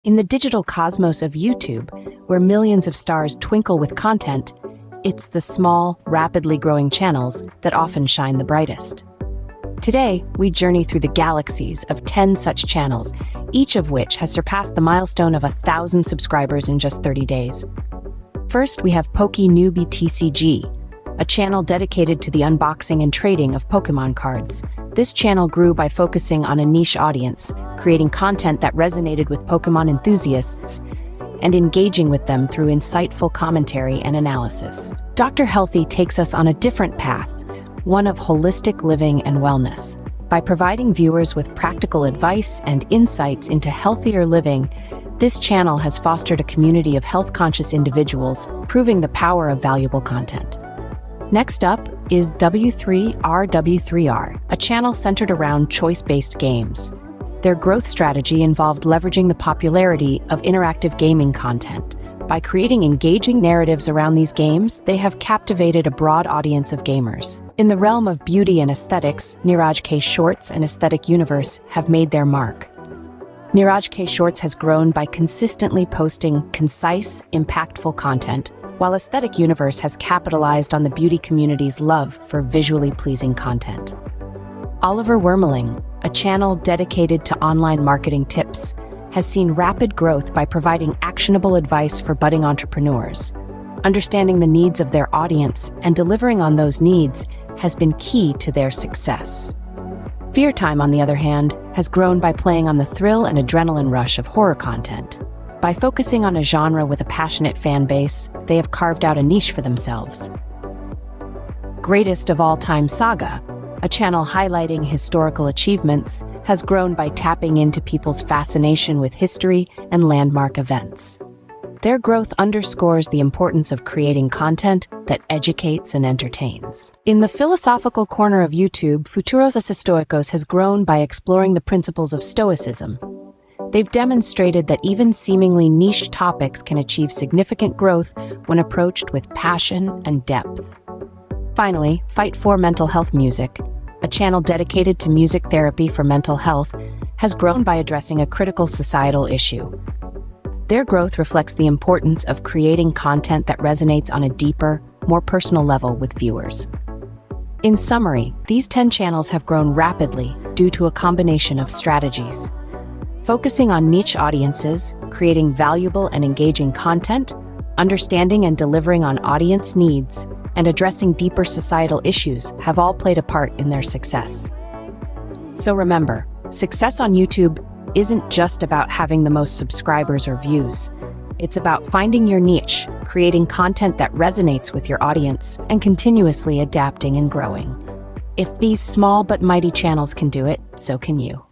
In the digital cosmos of YouTube, where millions of stars twinkle with content, it's the small, rapidly growing channels that often shine the brightest. Today, we journey through the galaxies of 10 such channels, each of which has surpassed the milestone of 1,000 subscribers in just 30 days. First, we have PokeNewbie TCG, a channel dedicated to the unboxing and trading of Pokemon cards. This channel grew by focusing on a niche audience, creating content that resonated with Pokemon enthusiasts, and engaging with them through insightful commentary and analysis. Dr. Healthy takes us on a different path, one of holistic living and wellness. By providing viewers with practical advice and insights into healthier living, this channel has fostered a community of health-conscious individuals, proving the power of valuable content. Next up is W3RW3R, a channel centered around choice-based games. Their growth strategy involved leveraging the popularity of interactive gaming content. By creating engaging narratives around these games, they have captivated a broad audience of gamers. In the realm of beauty and aesthetics, Niraj K Shorts and Aesthetic Universe have made their mark. Niraj K Shorts has grown by consistently posting concise, impactful content, while Aesthetic Universe has capitalized on the beauty community's love for visually pleasing content. Oliver Wormeling, a channel dedicated to online marketing tips, has seen rapid growth by providing actionable advice for budding entrepreneurs. Understanding the needs of their audience and delivering on those needs has been key to their success. Fear Time, on the other hand, has grown by playing on the thrill and adrenaline rush of horror content. By focusing on a genre with a passionate fan base, they have carved out a niche for themselves. Greatest of all time Saga, a channel highlighting historical achievements, has grown by tapping into people's fascination with history and landmark events. Their growth underscores the importance of creating content that educates and entertains. In the philosophical corner of YouTube, Futuros Stoicos has grown by exploring the principles of Stoicism. They've demonstrated that even seemingly niche topics can achieve significant growth when approached with passion and depth. Finally, Fight for Mental Health Music, a channel dedicated to music therapy for mental health, has grown by addressing a critical societal issue. Their growth reflects the importance of creating content that resonates on a deeper, more personal level with viewers. In summary, these 10 channels have grown rapidly due to a combination of strategies. Focusing on niche audiences, creating valuable and engaging content, understanding and delivering on audience needs, and addressing deeper societal issues have all played a part in their success. So remember, success on YouTube isn't just about having the most subscribers or views. It's about finding your niche, creating content that resonates with your audience, and continuously adapting and growing. If these small but mighty channels can do it, so can you.